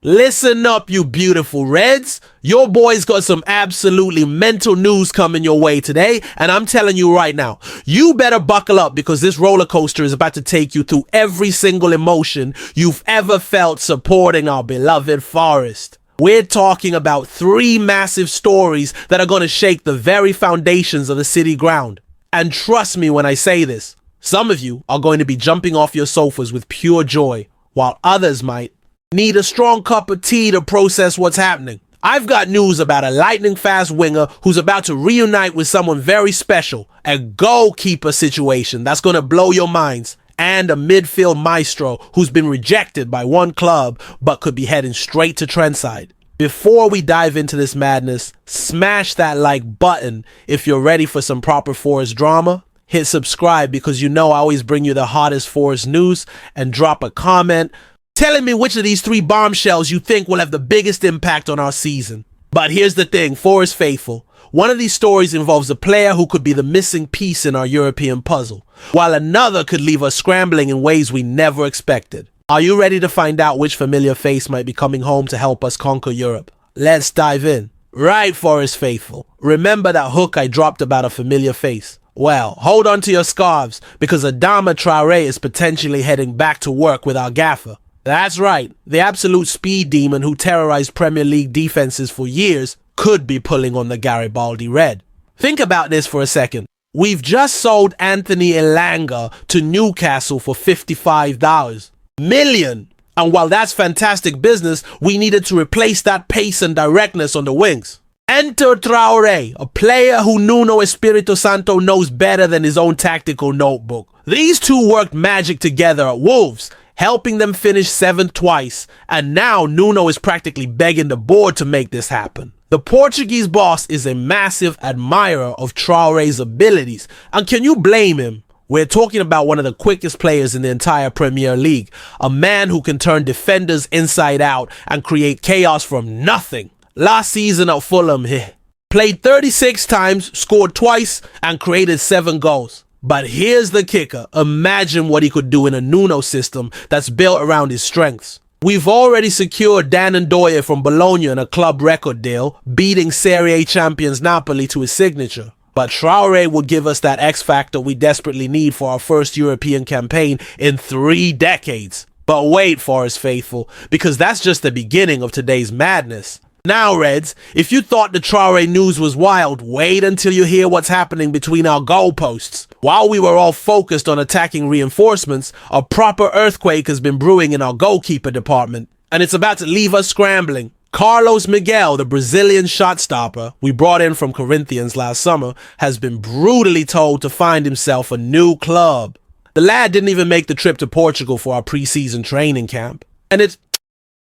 Listen up, you beautiful Reds. Your boy's got some absolutely mental news coming your way today, and I'm telling you right now, you better buckle up because this roller coaster is about to take you through every single emotion you've ever felt supporting our beloved Forest. We're talking about 3 massive stories that are going to shake the very foundations of the city ground. And trust me when I say this, some of you are going to be jumping off your sofas with pure joy, while others might need a strong cup of tea to process what's happening. I've got news about a lightning-fast winger who's about to reunite with someone very special, a goalkeeper situation that's going to blow your minds, and a midfield maestro who's been rejected by one club but could be heading straight to Trentside. Before we dive into this madness, smash that like button if you're ready for some proper Forest drama. Hit subscribe because you know I always bring you the hottest Forest news, and drop a comment telling me which of these 3 bombshells you think will have the biggest impact on our season. But here's the thing, Forest faithful. One of these stories involves a player who could be the missing piece in our European puzzle, while another could leave us scrambling in ways we never expected. Are you ready to find out which familiar face might be coming home to help us conquer Europe? Let's dive in. Right, Forest faithful. Remember that hook I dropped about a familiar face? Well, hold on to your scarves because Adama Traore is potentially heading back to work with our gaffer. That's right, the absolute speed demon who terrorized Premier League defenses for years could be pulling on the Garibaldi Red. Think about this for a second. We've just sold Anthony Elanga to Newcastle for $55 million. And while that's fantastic business, we needed to replace that pace and directness on the wings. Enter Traore, a player who Nuno Espirito Santo knows better than his own tactical notebook. These two worked magic together at Wolves, helping them finish 7th twice, and now Nuno is practically begging the board to make this happen. The Portuguese boss is a massive admirer of Traore's abilities, and can you blame him? We're talking about one of the quickest players in the entire Premier League, a man who can turn defenders inside out and create chaos from nothing. Last season at Fulham, he played 36 times, scored twice, and created 7 goals. But here's the kicker. Imagine what he could do in a Nuno system that's built around his strengths. We've already secured Dan Ndoye from Bologna in a club record deal, beating Serie A champions Napoli to his signature. But Traore will give us that X factor we desperately need for our first European campaign in 3 decades. But wait, Forest faithful, because that's just the beginning of today's madness. Now, Reds, if you thought the Traore news was wild, wait until you hear what's happening between our goalposts. While we were all focused on attacking reinforcements, a proper earthquake has been brewing in our goalkeeper department, and it's about to leave us scrambling. Carlos Miguel, the Brazilian shot stopper we brought in from Corinthians last summer, has been brutally told to find himself a new club. The lad didn't even make the trip to Portugal for our pre-season training camp, and it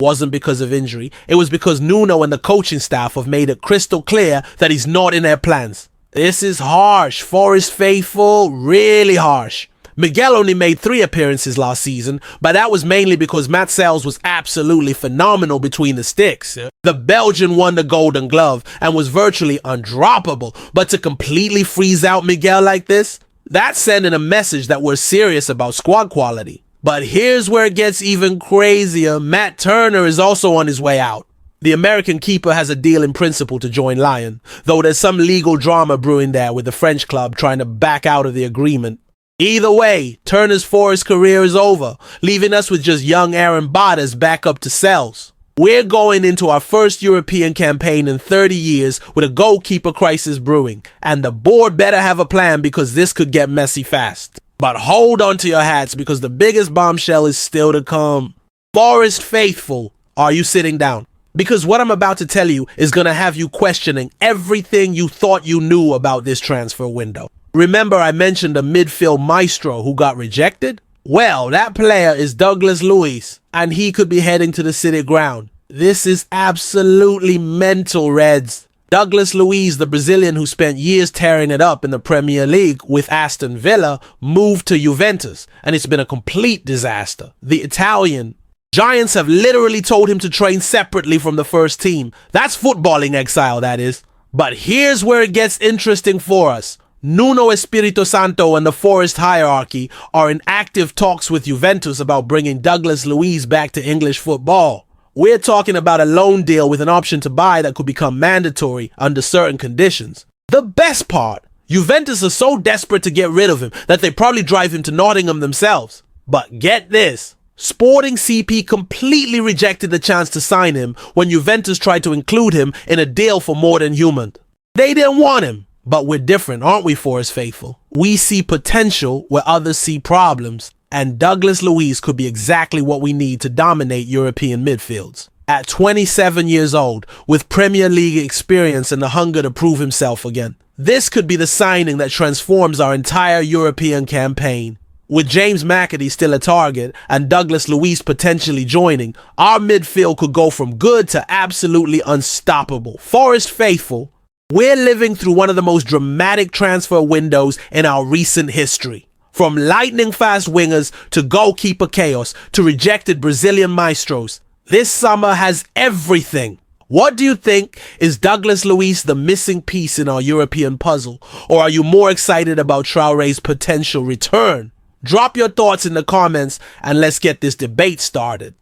wasn't because of injury. It was because Nuno and the coaching staff have made it crystal clear that he's not in their plans. This is harsh, Forest faithful, really harsh. Miguel only made 3 appearances last season, but that was mainly because Matt Sells was absolutely phenomenal between the sticks. The Belgian won the Golden Glove and was virtually undroppable, but to completely freeze out Miguel like this, that's sending a message that we're serious about squad quality. But here's where it gets even crazier. Matt Turner is also on his way out. The American keeper has a deal in principle to join Lyon, though there's some legal drama brewing there with the French club trying to back out of the agreement. Either way, Turner's Forest career is over, leaving us with just young Aaron Bottas back up to Sells. We're going into our first European campaign in 30 years with a goalkeeper crisis brewing, and the board better have a plan because this could get messy fast. But hold on to your hats because the biggest bombshell is still to come. Forest faithful, are you sitting down? Because what I'm about to tell you is going to have you questioning everything you thought you knew about this transfer window. Remember I mentioned a midfield maestro who got rejected? Well, that player is Douglas Luiz, and he could be heading to the City ground. This is absolutely mental, Reds. Douglas Luiz, the Brazilian who spent years tearing it up in the Premier League with Aston Villa, moved to Juventus, and it's been a complete disaster. The Italian Giants have literally told him to train separately from the first team. That's footballing exile, that is. But here's where it gets interesting for us. Nuno Espirito Santo and the Forest hierarchy are in active talks with Juventus about bringing Douglas Luiz back to English football. We're talking about a loan deal with an option to buy that could become mandatory under certain conditions. The best part, Juventus are so desperate to get rid of him that they probably drive him to Nottingham themselves. But get this, Sporting CP completely rejected the chance to sign him when Juventus tried to include him in a deal for more than human. They didn't want him, but we're different, aren't we, Forest faithful? We see potential where others see problems, and Douglas Luiz could be exactly what we need to dominate European midfields. At 27 years old, with Premier League experience and the hunger to prove himself again, this could be the signing that transforms our entire European campaign. With James McAtee still a target and Douglas Luiz potentially joining, our midfield could go from good to absolutely unstoppable. Forest faithful, we're living through one of the most dramatic transfer windows in our recent history. From lightning fast wingers to goalkeeper chaos to rejected Brazilian maestros, this summer has everything. What do you think? Is Douglas Luiz the missing piece in our European puzzle? Or are you more excited about Traore's potential return? Drop your thoughts in the comments and let's get this debate started.